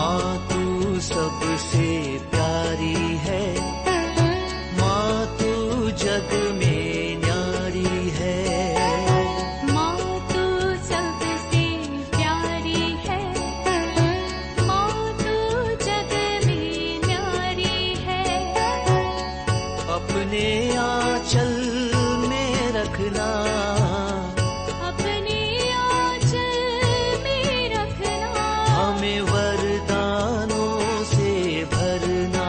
माँ तू सबसे प्यारी है, माँ तू जग में न्यारी है। माँ तू सबसे प्यारी है, माँ तू जग में न्यारी है। अपने आंचल में रखना, अपने आंचल में रखना। हमें वरदानों से भरना।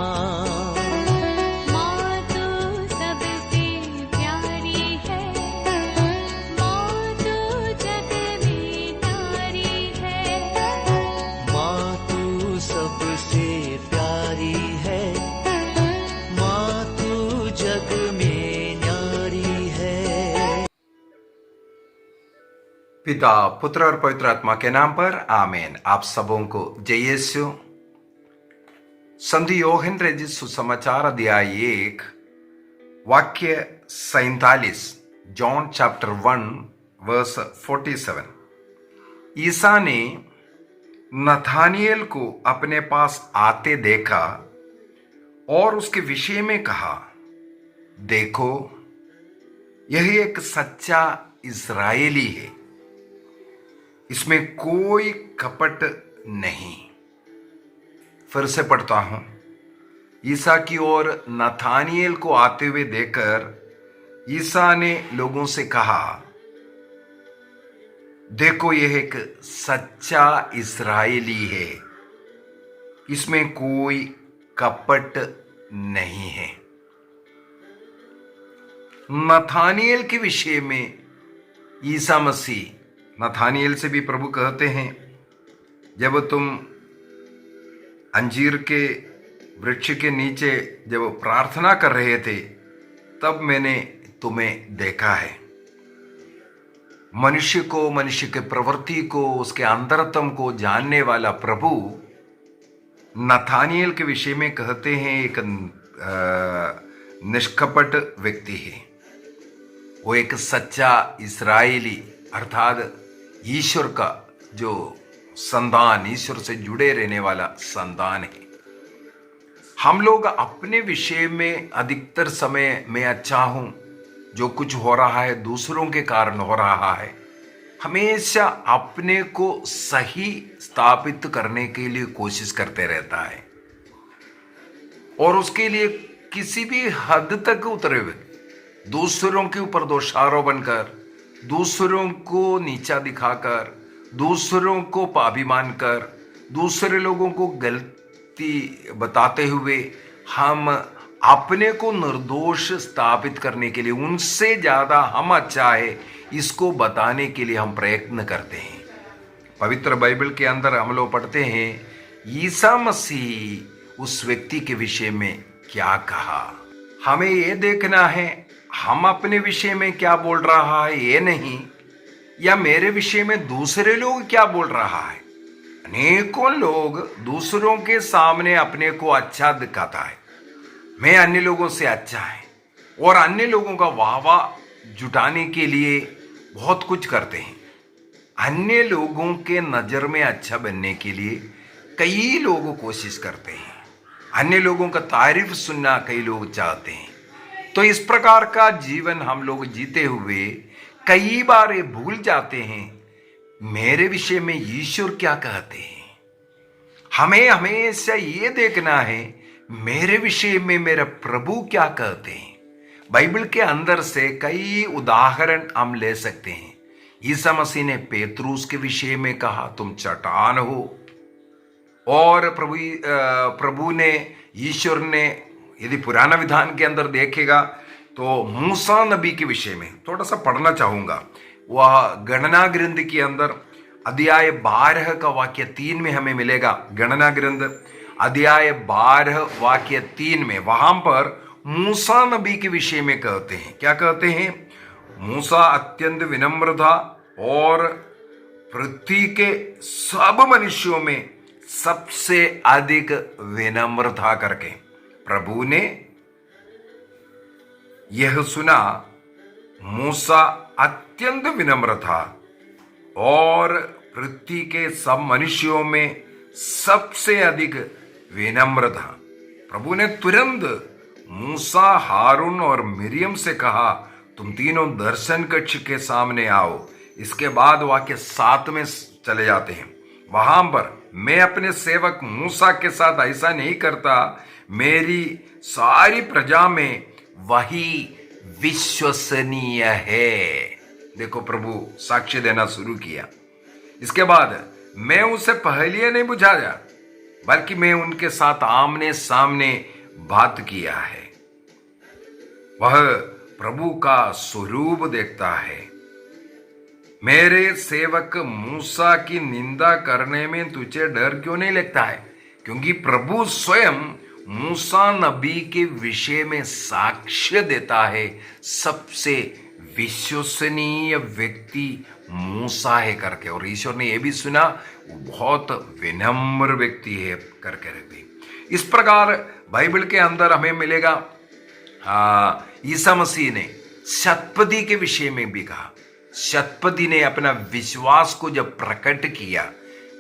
माँ तू सबसे प्यारी है, माँ तू जग में न्यारी है। माँ तू सबसे प्यारी है, माँ तू जग में न्यारी है। पिता, पुत्र और पवित्र आत्मा के नाम पर आमीन। आप सबों को जय यीशु। संत योहन रचित सुसमाचार अध्याय 1 वाक्य 47, जॉन चैप्टर 1 वर्स 47। ईसा ने नथानिएल को अपने पास आते देखा और उसके विषय में कहा, देखो, यह एक सच्चा इस्राएली है, इसमें कोई कपट नहीं। फिर से पढ़ता हूं। ईसा की ओर नथानिएल को आते हुए देखकर ईसा ने लोगों से कहा, देखो, यह एक सच्चा इस्राएली है, इसमें कोई कपट नहीं है। नथानिएल के विषय में ईसा मसीह, नथानिएल से भी प्रभु कहते हैं, जब तुम अंजीर के वृक्ष के नीचे जब प्रार्थना कर रहे थे, तब मैंने तुम्हें देखा है। मनुष्य को, मनुष्य के प्रवृत्ति को, उसके अंतरतम को जानने वाला प्रभु नथानिएल के विषय में कहते हैं, एक निष्कपट व्यक्ति है। वो एक सच्चा इस्राएली अर्थात ईश्वर का जो संतान, ईश्वर से जुड़े रहने वाला संतान है। हम लोग अपने विषय में अधिकतर समय मैं अच्छा हूं, जो कुछ हो रहा है दूसरों के कारण हो रहा है, हमेशा अपने को सही स्थापित करने के लिए कोशिश करते रहता है और उसके लिए किसी भी हद तक उतरे हुए दूसरों के ऊपर दोषारोप बनकर, दूसरों को नीचा दिखाकर, दूसरों को पाभिमान कर, दूसरे लोगों को गलती बताते हुए हम अपने को निर्दोष स्थापित करने के लिए, उनसे ज्यादा हम अच्छा है इसको बताने के लिए हम प्रयत्न करते हैं। पवित्र बाइबल के अंदर हम लोग पढ़ते हैं, ईसा मसीह उस व्यक्ति के विषय में क्या कहा। हमें यह देखना है हम अपने विषय में क्या बोल रहा है, ये नहीं, या मेरे विषय में दूसरे लोग क्या बोल रहा है। अनेकों लोग दूसरों के सामने अपने को अच्छा दिखाता है, मैं अन्य लोगों से अच्छा है, और अन्य लोगों का वाहवाह जुटाने के लिए बहुत कुछ करते हैं। अन्य लोगों के नजर में अच्छा बनने के लिए कई लोग कोशिश करते हैं, अन्य लोगों का तारीफ सुनना कई लोग चाहते हैं। तो इस प्रकार का जीवन हम लोग जीते हुए कई बार ये भूल जाते हैं, मेरे विषय में ईश्वर क्या कहते हैं। हमें हमेशा ये देखना है, मेरे विषय में मेरा प्रभु क्या कहते हैं। बाइबल के अंदर से कई उदाहरण हम ले सकते हैं। ईसा मसीह ने पेतरूस के विषय में कहा, तुम चट्टान हो, और प्रभु ने, ईश्वर ने, यदि पुराना विधान के अंदर देखेगा तो मूसा नबी के विषय में थोड़ा सा पढ़ना चाहूंगा। वह गणना ग्रंथ के अंदर अध्याय 12 का वाक्य 3 में हमें मिलेगा। गणना ग्रंथ अध्याय 12 वाक्य 3 में वहां पर मूसा नबी के विषय में कहते हैं, क्या कहते हैं? मूसा अत्यंत विनम्र था और पृथ्वी के सब मनुष्यों में सबसे अधिक विनम्र था करके प्रभु ने यह सुना। मूसा अत्यंत विनम्र था और पृथ्वी के सब मनुष्यों में सबसे अधिक विनम्र था। प्रभु ने तुरंत मूसा, हारून और मिरियम से कहा, तुम तीनों दर्शन कक्ष के सामने आओ। इसके बाद वाक्य 7 में चले जाते हैं। वहां पर मैं अपने सेवक मूसा के साथ ऐसा नहीं करता, मेरी सारी प्रजा में वही विश्वसनीय है। देखो, प्रभु साक्ष्य देना शुरू किया। इसके बाद मैं उसे पहले नहीं बुझाया, बल्कि मैं उनके साथ आमने सामने बात किया है। वह प्रभु का स्वरूप देखता है। मेरे सेवक मूसा की निंदा करने में तुझे डर क्यों नहीं लगता है? क्योंकि प्रभु स्वयं मूसा नबी के विषय में साक्ष्य देता है, सबसे विश्वसनीय व्यक्ति मूसा है करके। और ईश्वर ने यह भी सुना, वो बहुत विनम्र व्यक्ति है करके भी। इस प्रकार बाइबल के अंदर हमें मिलेगा, ईसा मसीह ने शतपति के विषय में भी कहा। शतपति ने अपना विश्वास को जब प्रकट किया,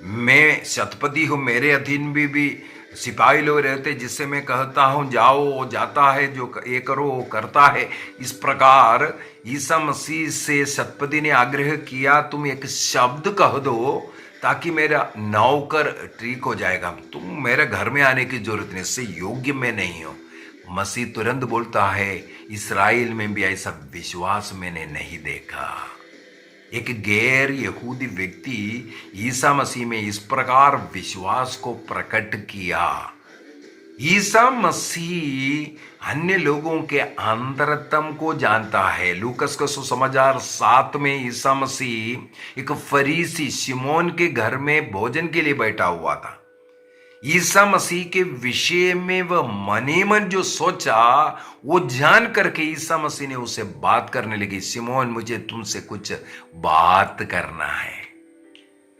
मैं शतपति हूं, मेरे अधीन भी सिपाही लोग रहते, जिससे मैं कहता हूं जाओ वो जाता है, जो ये करो वो करता है। इस प्रकार ईसा मसीह से शतपति ने आग्रह किया, तुम एक शब्द कह दो ताकि मेरा नौकर ठीक हो जाएगा, तुम मेरे घर में आने की जरूरत नहीं, इससे योग्य मैं नहीं हूं। मसीह तुरंत बोलता है, इस्राएल में भी ऐसा विश्वास मैंने नहीं देखा। एक गैर यहूदी व्यक्ति ईसा मसीह में इस प्रकार विश्वास को प्रकट किया। ईसा मसीह अन्य लोगों के अंतरतम को जानता है। लूकस का सुसमाचार 7 में ईसा मसीह एक फरीसी शिमोन के घर में भोजन के लिए बैठा हुआ था। ईसा मसीह के विषय में वह मने मन जो सोचा, वो जान करके ईसा मसीह ने उसे बात करने लगी, शिमोन मुझे तुमसे कुछ बात करना है।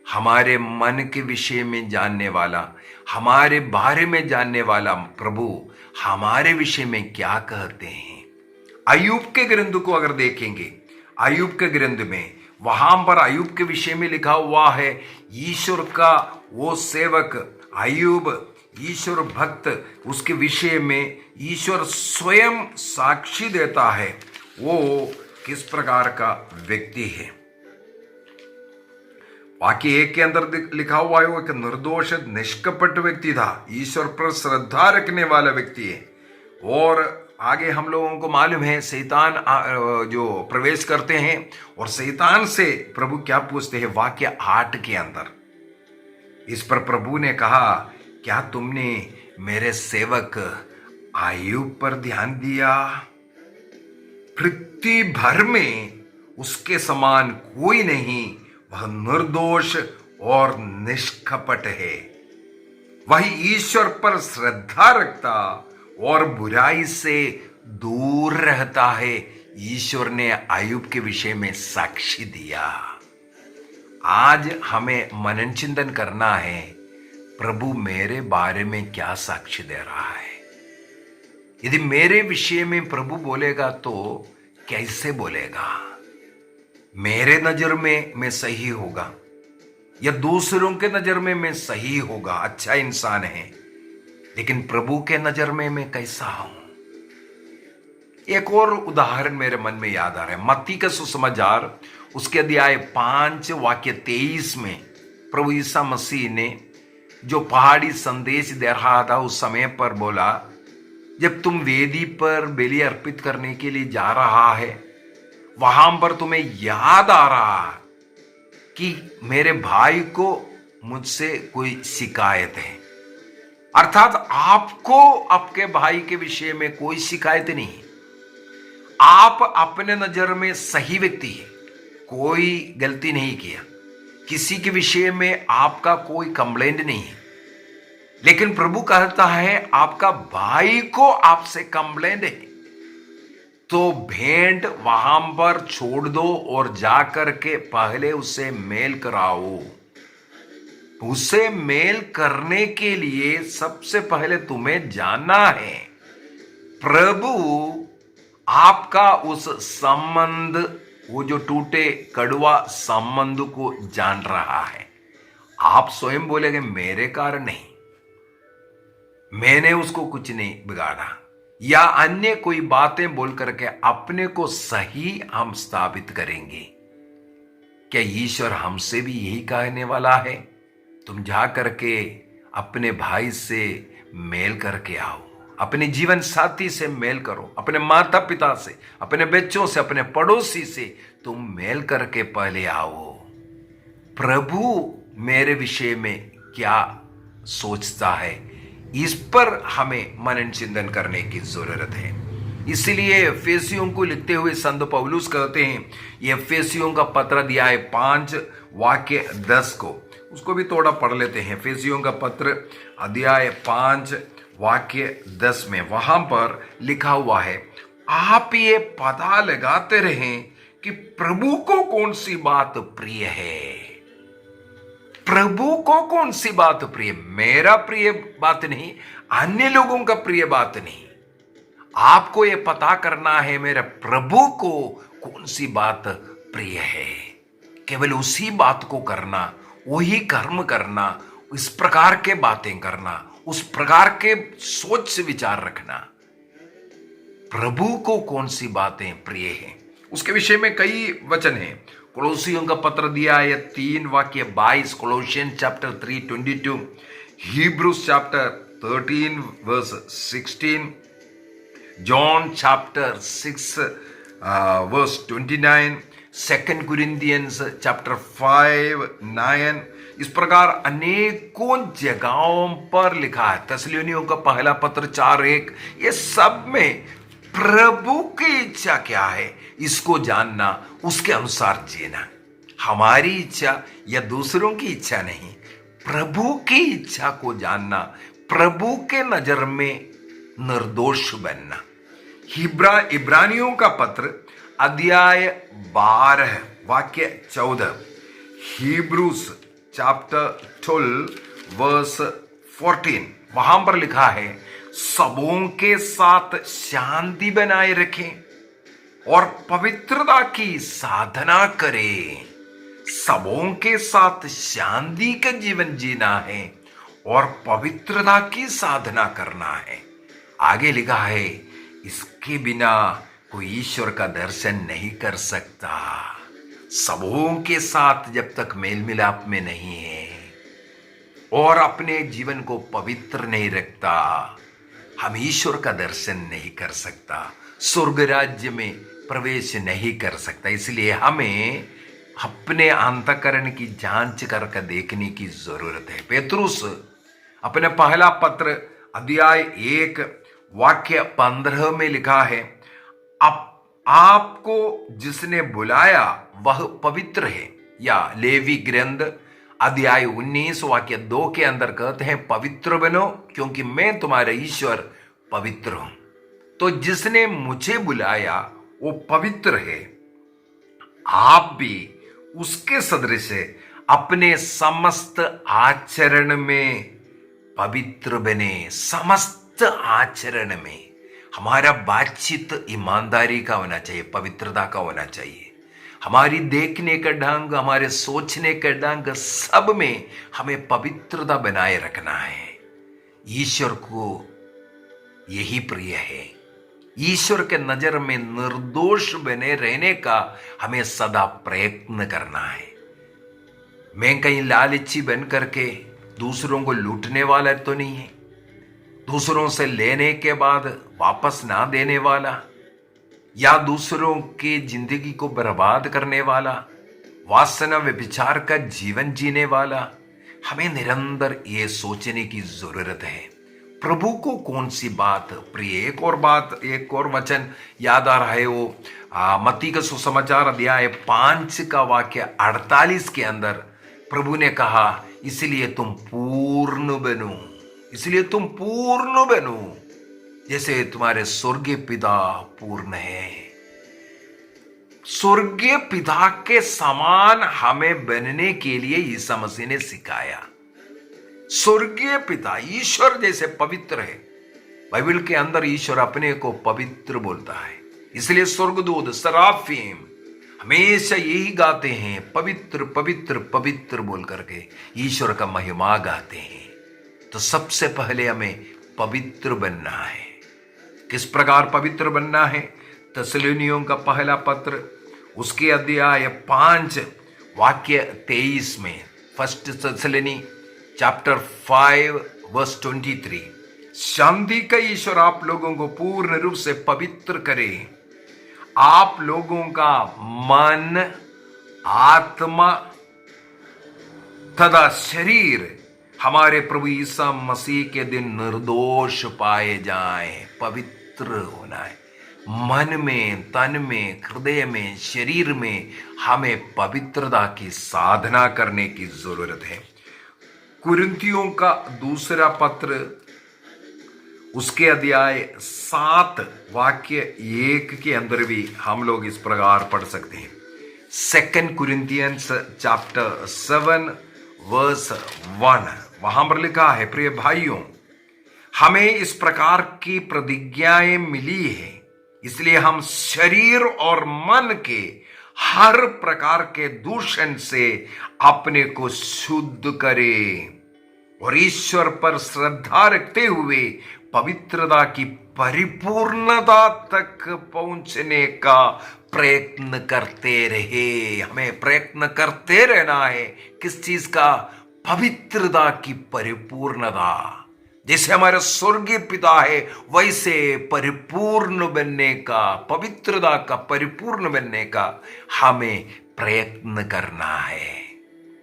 हमारे मन के विषय में जानने वाला, हमारे बारे में जानने वाला प्रभु हमारे विषय में क्या कहते हैं। अय्यूब के ग्रंथ को अगर देखेंगे, अय्यूब के ग्रंथ में वहां पर अय्यूब के विषय में लिखा हुआ है, ईश्वर का वो सेवक अय्यूब, ईश्वर भक्त, उसके विषय में ईश्वर स्वयं साक्षी देता है वो किस प्रकार का व्यक्ति है। वाक्य 1 के अंदर लिखा हुआ है, वो एक निर्दोष निष्कपट व्यक्ति था, ईश्वर पर श्रद्धा रखने वाला व्यक्ति है। और आगे हम लोगों को मालूम है, शैतान जो प्रवेश करते हैं और शैतान से प्रभु क्या पूछते हैं, वाक्य 8 के अंदर। इस पर प्रभु ने कहा, क्या तुमने मेरे सेवक अय्यूब पर ध्यान दिया? पृथ्वी भर में उसके समान कोई नहीं, वह निर्दोष और निष्कपट है। वही ईश्वर पर श्रद्धा रखता और बुराई से दूर रहता है। ईश्वर ने अय्यूब के विषय में साक्षी दिया। आज हमें मनन चिंतन करना है, प्रभु मेरे बारे में क्या साक्ष्य दे रहा है। यदि मेरे विषय में प्रभु बोलेगा तो कैसे बोलेगा? मेरे नजर में मैं सही होगा या दूसरों के नजर में मैं सही होगा, अच्छा इंसान है, लेकिन प्रभु के नजर में मैं कैसा हूं? एक और उदाहरण मेरे मन में याद आ रहा है, मत्ती का सुसमाचार उसके अध्याय 5 वाक्य 23 में प्रभु ईसा मसीह ने जो पहाड़ी संदेश दे रहा था, उस समय पर बोला, जब तुम वेदी पर बलि अर्पित करने के लिए जा रहा है, वहां पर तुम्हें याद आ रहा कि मेरे भाई को मुझसे कोई शिकायत है, अर्थात आपको आपके भाई के विषय में कोई शिकायत नहीं, आप अपने नजर में सही व्यक्ति है, कोई गलती नहीं किया, किसी के विषय में आपका कोई कंप्लेंट नहीं है। लेकिन प्रभु कहता है आपका भाई को आपसे कंप्लेंट है, तो भेंट वहां पर छोड़ दो और जाकर के पहले उससे मेल कराओ। उससे मेल करने के लिए सबसे पहले तुम्हें जानना है, प्रभु आपका उस संबंध, वो जो टूटे कड़वा संबंध को जान रहा है। आप स्वयं बोलेंगे मेरे कारण नहीं, मैंने उसको कुछ नहीं बिगाड़ा, या अन्य कोई बातें बोल करके अपने को सही हम स्थापित करेंगे। क्या ईश्वर हमसे भी यही कहने वाला है? तुम जा करके अपने भाई से मेल करके आओ, अपने जीवन साथी से मेल करो, अपने माता पिता से, अपने बच्चों से, अपने पड़ोसी से तुम मेल करके पहले आओ। प्रभु मेरे विषय में क्या सोचता है, इस पर हमें मनन चिंतन करने की जरूरत है। इसलिए एफेसियों को लिखते हुए संत पौलुस कहते हैं, ये एफेसियों का पत्र दिया है 5 वाक्य 10 को, उसको भी थोड़ा पढ़ लेते हैं। एफेसियों का पत्र अध्याय 5 वाक्य 10 में वहां पर लिखा हुआ है, आप ये पता लगाते रहें कि प्रभु को कौन सी बात प्रिय है। प्रभु को कौन सी बात प्रिय? मेरा प्रिय बात नहीं, अन्य लोगों का प्रिय बात नहीं। आपको यह पता करना है मेरे प्रभु को कौन सी बात प्रिय है। केवल उसी बात को करना, वही कर्म करना, इस प्रकार के बातें करना, उस प्रकार के सोच से विचार रखना। प्रभु को कौन सी बातें प्रिय हैं, उसके विषय में कई वचन हैं। कोलोसियों का पत्र दिया है 3 वाक्य 22, Colossian chapter 3:22, Hebrews chapter 13 verse 16, John chapter 6 verse 29, 2 Corinthians chapter 5:9। इस प्रकार अनेकों जगहों पर लिखा है। थिस्सलुनीयों का पहला पत्र 4:1, ये सब में प्रभु की इच्छा क्या है इसको जानना, उसके अनुसार जीना। हमारी इच्छा या दूसरों की इच्छा नहीं, प्रभु की इच्छा को जानना, प्रभु के नजर में निर्दोष बनना। इब्रानियों का पत्र अध्याय 12 वाक्य 14, हिब्रूस चैप्टर 12 वर्स 14, वहां पर लिखा है, सबों के साथ शांति बनाए रखें और पवित्रता की साधना करें। सबों के साथ शांति का जीवन जीना है और पवित्रता की साधना करना है। आगे लिखा है, इसके बिना कोई ईश्वर का दर्शन नहीं कर सकता। सबों के साथ जब तक मेल मिलाप में नहीं है और अपने जीवन को पवित्र नहीं रखता, हम ईश्वर का दर्शन नहीं कर सकता, स्वर्ग राज्य में प्रवेश नहीं कर सकता। इसलिए हमें अपने अंतःकरण की जांच करके देखने की जरूरत है। पेतरुस अपने पहला पत्र अध्याय 1 वाक्य 15 में लिखा है, अब आपको जिसने बुलाया वह पवित्र है। या लेवी ग्रंथ अध्याय 19 वाक्य 2 के अंदर कहते हैं, पवित्र बनो क्योंकि मैं तुम्हारा ईश्वर पवित्र हूं। तो जिसने मुझे बुलाया वो पवित्र है, आप भी उसके सदृश अपने समस्त आचरण में पवित्र बने। समस्त आचरण में हमारा बातचीत ईमानदारी का होना चाहिए, पवित्रता का होना चाहिए। हमारी देखने का ढंग, हमारे सोचने का ढंग, सब में हमें पवित्रता बनाए रखना है। ईश्वर को यही प्रिय है। ईश्वर के नजर में निर्दोष बने रहने का हमें सदा प्रयत्न करना है। मैं कहीं लालची बन करके दूसरों को लूटने वाला तो नहीं है, दूसरों से लेने के बाद वापस ना देने वाला, या दूसरों की जिंदगी को बर्बाद करने वाला, वासना व्यभिचार का जीवन जीने वाला। हमें निरंतर ये सोचने की जरूरत है, प्रभु को कौन सी बात प्रिय। एक और वचन याद आ रहा है, वो मत्ती का सुसमाचार अध्याय 5 का वाक्य 48 के अंदर प्रभु ने कहा, इसलिए तुम पूर्ण बनो, इसलिए तुम पूर्ण बनो जैसे तुम्हारे स्वर्गीय पिता पूर्ण है। स्वर्गीय पिता के समान हमें बनने के लिए यीशु मसीह ने सिखाया। स्वर्गीय पिता ईश्वर जैसे पवित्र है। बाइबल के अंदर ईश्वर अपने को पवित्र बोलता है, इसलिए स्वर्गदूत सराफीम हमेशा यही गाते हैं, पवित्र पवित्र पवित्र बोल करके ईश्वर का महिमा गाते हैं। तो सबसे पहले हमें पवित्र बनना है। किस प्रकार पवित्र बनना है? तसलोनियों का पहला पत्र उसके अध्याय 5 वाक्य 23 में, फर्स्ट तसलोनी चैप्टर 5 वर्स 23, शांति का ईश्वर आप लोगों को पूर्ण रूप से पवित्र करे, आप लोगों का मन, आत्मा तथा शरीर हमारे प्रभु ईसा मसीह के दिन निर्दोष पाए जाएं। पवित्र होना है। मन में, तन में, हृदय में, शरीर में हमें पवित्रता की साधना करने की जरूरत है। कुरिन्थियों का दूसरा पत्र उसके अध्याय 7 वाक्य 1 के अंदर भी हम लोग इस प्रकार पढ़ सकते हैं। 2 कुरिन्थियंस चैप्टर 7 वर्स 1, वहां पर लिखा है, प्रिय भाइयों, हमें इस प्रकार की प्रतिज्ञाएं मिली है, इसलिए हम शरीर और मन के हर प्रकार के दूषण से अपने को शुद्ध करें और ईश्वर पर श्रद्धा रखते हुए पवित्रता की परिपूर्णता तक पहुंचने का प्रयत्न करते रहे। हमें प्रयत्न करते रहना है। किस चीज का? पवित्रता की परिपूर्णता। जैसे हमारा स्वर्गीय पिता है वैसे परिपूर्ण बनने का, पवित्रता का परिपूर्ण बनने का हमें प्रयत्न करना है।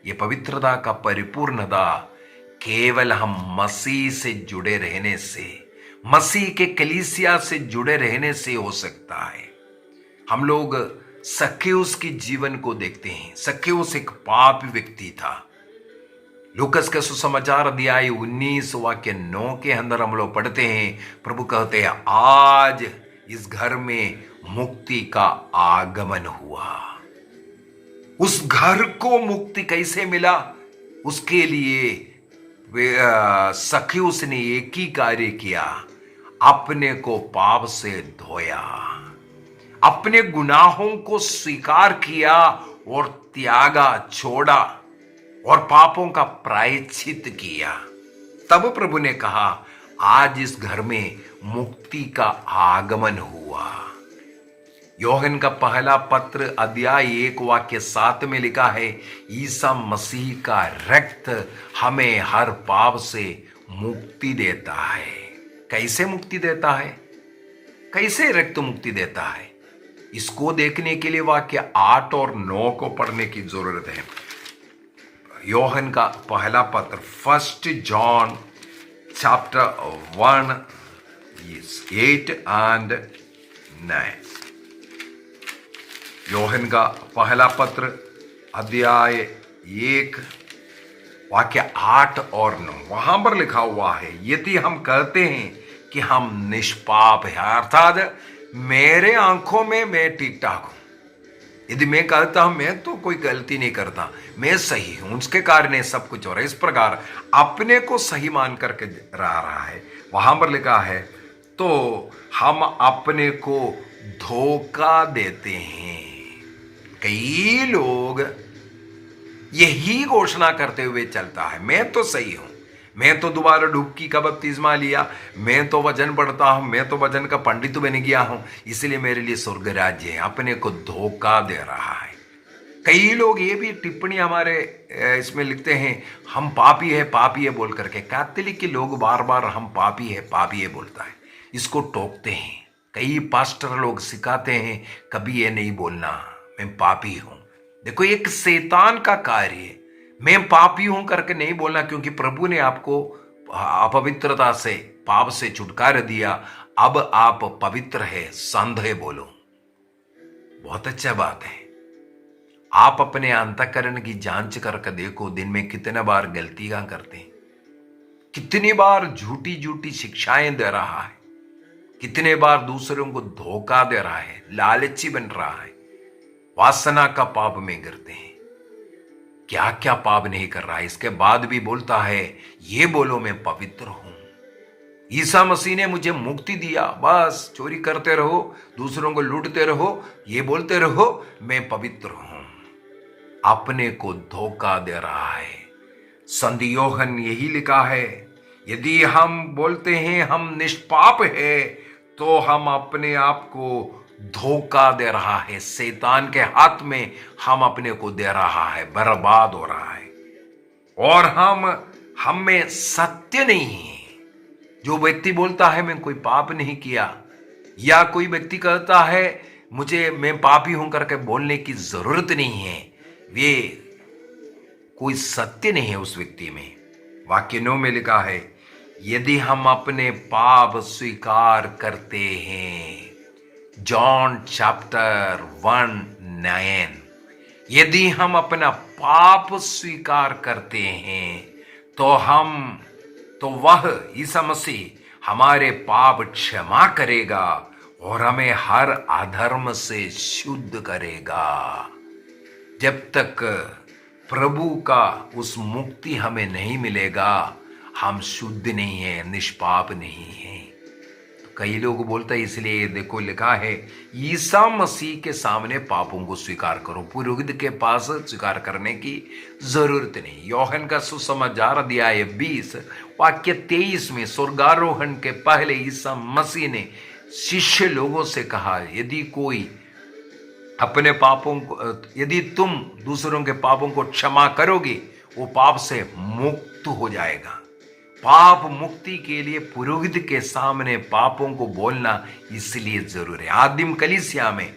ये पवित्रता का परिपूर्णता केवल हम मसीह से जुड़े रहने से, मसीह के कलीसिया से जुड़े रहने से हो सकता है। हम लोग सक्केउस के जीवन को देखते हैं। सक्केउस एक पापी व्यक्ति था। लूकस के सुसमाचार अध्याय 19 वाक्य 9 के अंदर हम लोग पढ़ते हैं, प्रभु कहते हैं, आज इस घर में मुक्ति का आगमन हुआ। उस घर को मुक्ति कैसे मिला? उसके लिए सक्केउस ने एक ही कार्य किया, अपने को पाप से धोया, अपने गुनाहों को स्वीकार किया और त्यागा, छोड़ा और पापों का प्रायश्चित किया। तब प्रभु ने कहा, आज इस घर में मुक्ति का आगमन हुआ। योहन का पहला पत्र अध्याय 1 वाक्य 7 में लिखा है, ईसा मसीह का रक्त हमें हर पाप से मुक्ति देता है। कैसे मुक्ति देता है? कैसे रक्त मुक्ति देता है? इसको देखने के लिए वाक्य 8 और 9 को पढ़ने की जरूरत है। योहन का पहला पत्र, first John chapter 1 8 and 9। Yohan का पहला पत्र अध्याय 1 वाक्य 8 और 9, वहां पर लिखा हुआ है, यदि हम कहते हैं कि हम निष्पाप हैं, अर्थात मेरे आंखों में मैं ठीक ठाक हूं, यदि मैं कहता हूं मैं तो कोई गलती नहीं करता, मैं सही हूं, उसके कारण सब कुछ हो रहा है, इस प्रकार अपने को सही मान करके रहा है, वहां पर लिखा है, तो हम अपने को धोखा देते हैं। कई लोग यही घोषणा करते हुए चलता है, मैं तो सही हूं, मैं तो दोबारा डुबकी का बपतिस्मा लिया, मैं तो वजन पढ़ता हूं, मैं तो वजन का पंडित बन गया हूं, इसलिए मेरे लिए स्वर्ग राज्य है। अपने को धोखा दे रहा है। कई लोग ये भी टिप्पणी हमारे इसमें लिखते हैं, हम पापी है बोल करके। कैथोलिक के लोग बार बार हम पापी है बोलता है, इसको टोकते हैं। कई पास्टर लोग सिखाते हैं, कभी ये नहीं बोलना मैं पापी हूं। देखो, एक शैतान का कार्य है, मैं पापी हूं करके नहीं बोलना, क्योंकि प्रभु ने आपको अपवित्रता से, पाप से छुटकारा दिया। अब आप पवित्र है, संदेह बोलो, बहुत अच्छा बात है। आप अपने अंतःकरण की जांच करके देखो, दिन में कितने बार गलतियां करते हैं, कितनी बार झूठी झूठी शिक्षाएं दे रहा है, कितने बार दूसरों को धोखा दे रहा है, लालची बन रहा है, वासना का पाप में गिरते हैं। क्या क्या पाप नहीं कर रहा है, इसके बाद भी बोलता है, ये बोलो मैं पवित्र हूं, ईसा मसीह ने मुझे मुक्ति दिया, बस चोरी करते रहो, दूसरों को लूटते रहो, ये बोलते रहो मैं पवित्र हूं। अपने को धोखा दे रहा है। संत योहन यही लिखा है, यदि हम बोलते हैं हम निष्पाप है तो हम अपने आप को धोखा दे रहा है, शैतान के हाथ में हम अपने को दे रहा है, बर्बाद हो रहा है। और हम में सत्य नहीं है। जो व्यक्ति बोलता है मैं कोई पाप नहीं किया, या कोई व्यक्ति कहता है मैं पापी हूं करके बोलने की जरूरत नहीं है, वे कोई सत्य नहीं है उस व्यक्ति में। वाक्य 9 में लिखा है, यदि हम अपने पाप स्वीकार करते हैं, जॉन चैप्टर 1:9, यदि हम अपना पाप स्वीकार करते हैं तो वह ईसा मसीह हमारे पाप क्षमा करेगा और हमें हर अधर्म से शुद्ध करेगा। जब तक प्रभु का उस मुक्ति हमें नहीं मिलेगा, हम शुद्ध नहीं है, निष्पाप नहीं है। कई लोग बोलते हैं, इसलिए देखो लिखा है ईसा मसीह के सामने पापों को स्वीकार करो, पुरोहित के पास स्वीकार करने की जरूरत नहीं। योहन का सुसमाचार अध्याय 20 वाक्य 23 में स्वर्गारोहण के पहले ईसा मसीह ने शिष्य लोगों से कहा, यदि तुम दूसरों के पापों को क्षमा करोगे वो पाप से मुक्त हो जाएगा। पाप मुक्ति के लिए पुरोहित के सामने पापों को बोलना इसलिए जरूरी है। आदिम कलीसिया में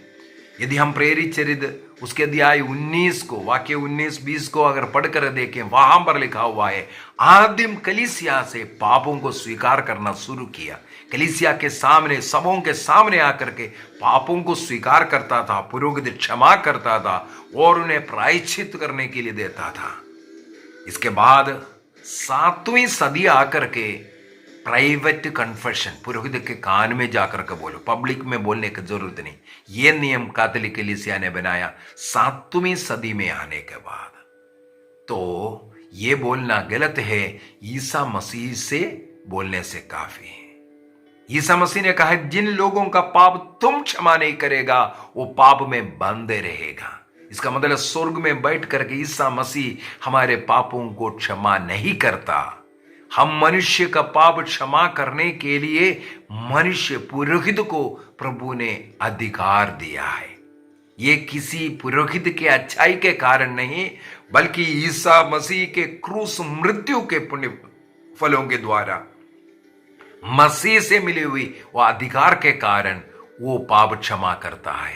यदि हम प्रेरित चरित्र उसके अध्याय 19 को वाक्य 19-20 को अगर पढ़कर देखें, वहां पर लिखा हुआ है आदिम कलीसिया से पापों को स्वीकार करना शुरू किया। कलीसिया के सामने, सबों के सामने आकर के पापों को स्वीकार करता था, पुरोहित क्षमा करता था और उन्हें प्रायश्चित करने के लिए देता था। इसके बाद 7वीं सदी आकर के प्राइवेट कन्फेशन, पुरोहित के कान में जाकर के बोलो, पब्लिक में बोलने की जरूरत नहीं, ये नियम कैथोलिक कलीसिया ने बनाया 7वीं सदी में आने के बाद। तो ये बोलना गलत है, ईसा मसीह से बोलने से काफी है। ईसा मसीह ने कहा जिन लोगों का पाप तुम क्षमा नहीं करेगा वो पाप में बंधे रहेगा। इसका मतलब स्वर्ग में बैठ करके ईसा मसीह हमारे पापों को क्षमा नहीं करता। हम मनुष्य का पाप क्षमा करने के लिए मनुष्य पुरोहित को प्रभु ने अधिकार दिया है। ये किसी पुरोहित के अच्छाई के कारण नहीं, बल्कि ईसा मसीह के क्रूस मृत्यु के पुण्य फलों के द्वारा मसीह से मिली हुई वो अधिकार के कारण वो पाप क्षमा करता है।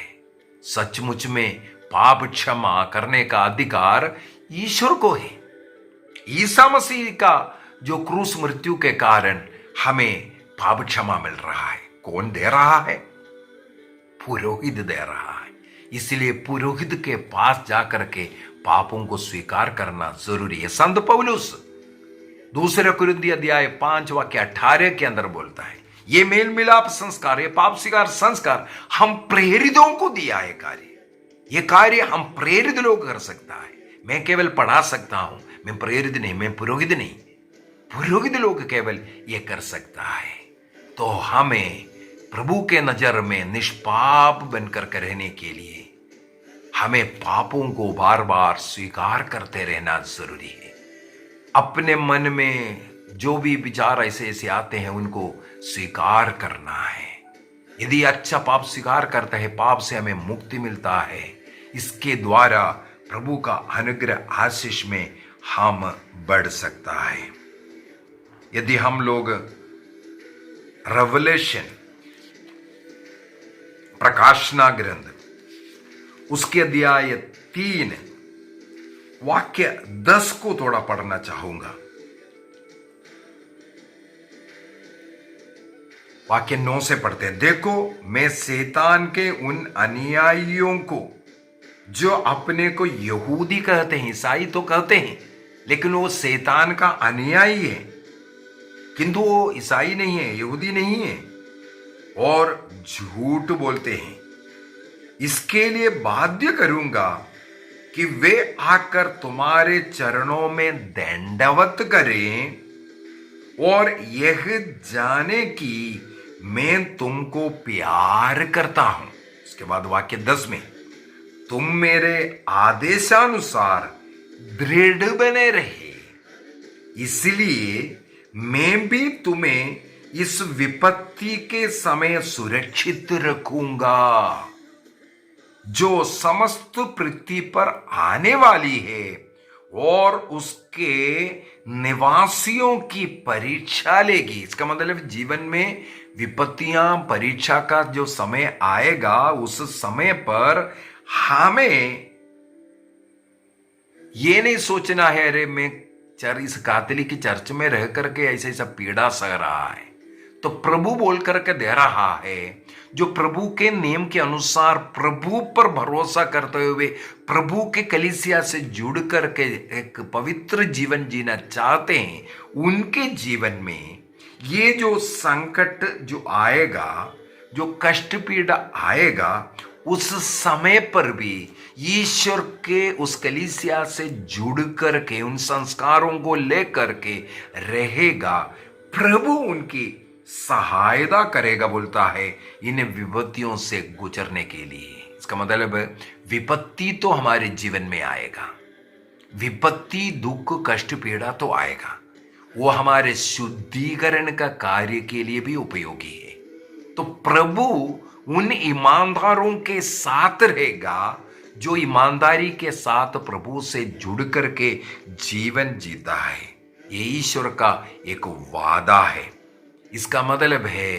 सचमुच में पाप क्षमा करने का अधिकार ईश्वर को है। ईसा मसीह का जो क्रूस मृत्यु के कारण हमें पाप क्षमा मिल रहा है, कौन दे रहा है? पुरोहित दे रहा है। इसलिए पुरोहित के पास जाकर के पापों को स्वीकार करना जरूरी है। संत पौलुस 2 कुरिन्थियों अध्याय 5 वाक्य 18 के अंदर बोलता है, ये मेल मिलाप संस्कार, ये पाप स्वीकार संस्कार हम प्रेरितों को दिया है कार्य। ये कार्य हम प्रेरित लोग कर सकता है। मैं केवल पढ़ा सकता हूं, मैं प्रेरित नहीं, मैं पुरोहित नहीं, पुरोहित लोग केवल ये कर सकता है। तो हमें प्रभु के नजर में निष्पाप बनकर के रहने के लिए हमें पापों को बार बार स्वीकार करते रहना जरूरी है। अपने मन में जो भी विचार ऐसे ऐसे आते हैं उनको स्वीकार करना है। यदि अच्छा पाप स्वीकार करता है, पाप से हमें मुक्ति मिलता है। इसके द्वारा प्रभु का अनुग्रह आशीष में हम बढ़ सकता है। यदि हम लोग रेवलेशन प्रकाशना ग्रंथ उसके अध्याय 3 वाक्य 10 को थोड़ा पढ़ना चाहूंगा। वाक्य 9 से पढ़ते हैं, देखो मैं शैतान के उन अनुयायियों को जो अपने को यहूदी कहते हैं, ईसाई तो कहते हैं, लेकिन वो शैतान का अनुयायी है, किंतु वो ईसाई नहीं है, यहूदी नहीं है और झूठ बोलते हैं, इसके लिए बाध्य करूंगा कि वे आकर तुम्हारे चरणों में दंडवत करें और यह जाने की मैं तुमको प्यार करता हूं। इसके बाद वाक्य 10 में, तुम मेरे आदेशानुसार दृढ़ बने रहे, इसलिए मैं भी तुम्हें इस विपत्ति के समय सुरक्षित रखूंगा जो समस्त पृथ्वी पर आने वाली है, और उसके निवासियों की परीक्षा लेगी। इसका मतलब जीवन में विपत्तियां, परीक्षा का जो समय आएगा, उस समय पर हमें ये नहीं सोचना है अरे मैं इस कैथोलिक चर्च में रह करके ऐसे ऐसा पीड़ा सह रहा है। तो प्रभु बोल करके दे रहा है, जो प्रभु के नियम के अनुसार प्रभु पर भरोसा करते हुए प्रभु के कलीसिया से जुड़ करके एक पवित्र जीवन जीना चाहते हैं, उनके जीवन में ये जो संकट जो आएगा, जो कष्ट पीड़ा आएगा, उस समय पर भी ईश्वर के उस कलीसिया से जुड़ करके उन संस्कारों को लेकर के रहेगा। प्रभु उनकी सहायता करेगा, बोलता है, इन विपत्तियों से गुजरने के लिए। इसका मतलब विपत्ति तो हमारे जीवन में आएगा, विपत्ति, दुख, कष्ट, पीड़ा तो आएगा, वो हमारे शुद्धिकरण का कार्य के लिए भी उपयोगी है। तो प्रभु उन ईमानदारों के साथ रहेगा जो ईमानदारी के साथ प्रभु से जुड़ करके जीवन जीता है। ये ईश्वर का एक वादा है। इसका मतलब है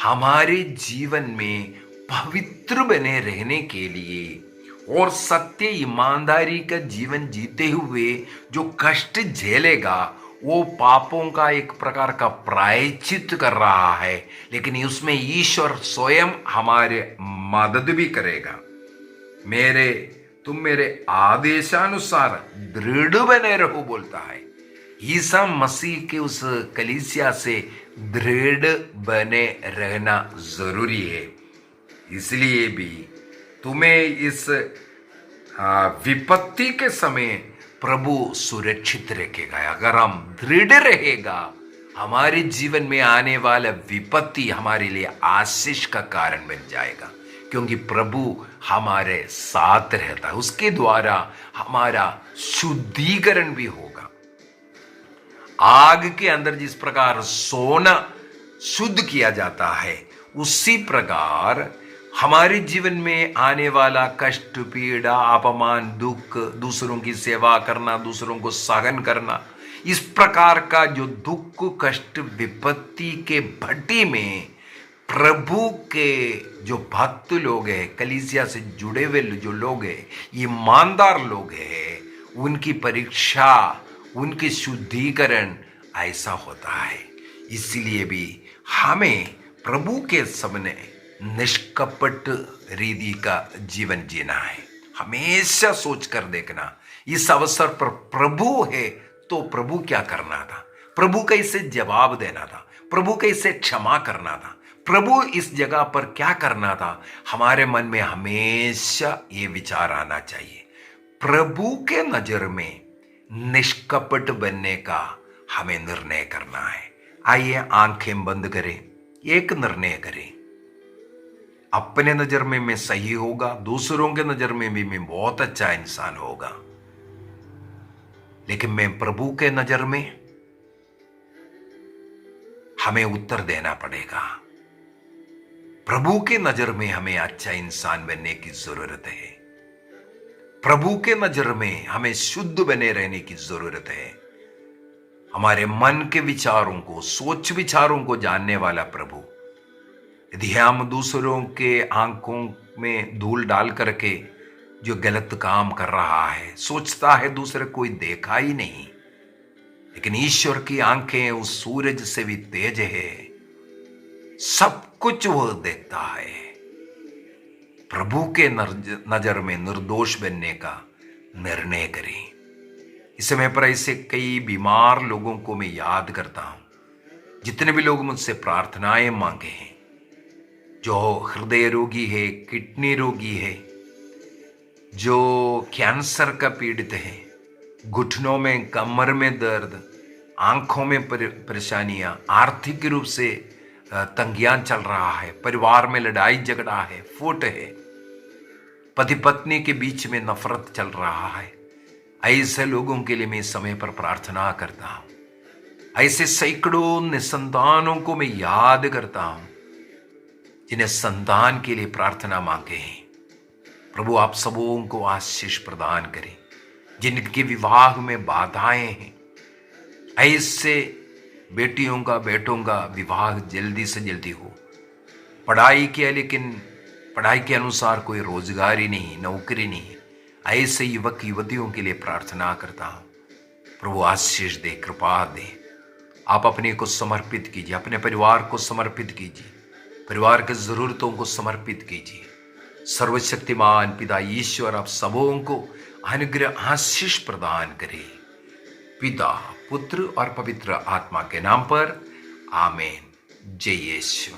हमारे जीवन में पवित्र बने रहने के लिए और सत्य ईमानदारी का जीवन जीते हुए जो कष्ट झेलेगा, वो पापों का एक प्रकार का प्रायश्चित कर रहा है, लेकिन उसमें ईश्वर स्वयं हमारे मदद भी करेगा। तुम मेरे आदेशानुसार दृढ़ बने रहो, बोलता है। ईसा मसीह के उस कलीसिया से दृढ़ बने रहना जरूरी है। इसलिए भी तुम्हें इस विपत्ति के समय प्रभु सुरक्षित रखेगा। अगर हम दृढ़ रहेगा, हमारे जीवन में आने वाला विपत्ति हमारे लिए आशीष का कारण बन जाएगा, क्योंकि प्रभु हमारे साथ रहता है। उसके द्वारा हमारा शुद्धिकरण भी होगा। आग के अंदर जिस प्रकार सोना शुद्ध किया जाता है, उसी प्रकार हमारे जीवन में आने वाला कष्ट, पीड़ा, अपमान, दुख, दूसरों की सेवा करना, दूसरों को सहन करना, इस प्रकार का जो दुख, कष्ट, विपत्ति के भट्टी में प्रभु के जो भक्त लोग हैं, कलीसिया से जुड़े हुए जो लोग हैं, ईमानदार लोग हैं, उनकी परीक्षा, उनकी शुद्धिकरण ऐसा होता है। इसलिए भी हमें प्रभु के सामने निष्कपट रीति का जीवन जीना है। हमेशा सोच कर देखना, इस अवसर पर प्रभु है तो प्रभु क्या करना था, प्रभु कैसे जवाब देना था, प्रभु कैसे क्षमा करना था, प्रभु इस जगह पर क्या करना था। हमारे मन में हमेशा ये विचार आना चाहिए, प्रभु के नजर में निष्कपट बनने का हमें निर्णय करना है। आइए आंखें बंद करें, एक निर्णय करें, अपने नजर में मैं सही होगा, दूसरों के नजर में भी मैं बहुत अच्छा इंसान होगा, लेकिन मैं प्रभु के नजर में, हमें उत्तर देना पड़ेगा। प्रभु के नजर में हमें अच्छा इंसान बनने की जरूरत है। प्रभु के नजर में हमें शुद्ध बने रहने की जरूरत है। हमारे मन के विचारों को, सोच विचारों को जानने वाला प्रभु, यदि हम दूसरों के आंखों में धूल डाल करके जो गलत काम कर रहा है, सोचता है दूसरे कोई देखा ही नहीं, लेकिन ईश्वर की आंखें उस सूरज से भी तेज है, सब कुछ वह देखता है। प्रभु के नजर में निर्दोष बनने का निर्णय करें। इस समय पर ऐसे कई बीमार लोगों को मैं याद करता हूं, जितने भी लोग मुझसे प्रार्थनाएं मांगे हैं, जो हृदय रोगी है, किडनी रोगी है, जो कैंसर का पीड़ित है, घुटनों में, कमर में दर्द, आंखों में परेशानियां, आर्थिक रूप से तंगियां चल रहा है, परिवार में लड़ाई झगड़ा है, फूट है, पति पत्नी के बीच में नफरत चल रहा है, ऐसे लोगों के लिए मैं समय पर प्रार्थना करता हूं। ऐसे सैकड़ों निसंतानों को मैं याद करता हूं जिन्हें संतान के लिए प्रार्थना मांगे हैं। प्रभु आप सबों को आशीष प्रदान करें। जिनके विवाह में बाधाएं हैं, ऐसे बेटियों का बेटों का विवाह जल्दी से जल्दी हो। पढ़ाई किया लेकिन पढ़ाई के अनुसार कोई रोजगार ही नहीं, नौकरी नहीं, ऐसे युवक युवतियों के लिए प्रार्थना करता हूं। प्रभु आशीष दे, कृपा दे। आप अपने को समर्पित कीजिए, अपने परिवार को समर्पित कीजिए, परिवार की जरूरतों को समर्पित कीजिए। सर्वशक्तिमान पिता ईश्वर आप सबों को अनुग्रह आशीष प्रदान करे। पिता, पुत्र और पवित्र आत्मा के नाम पर आमीन। जय यीशु।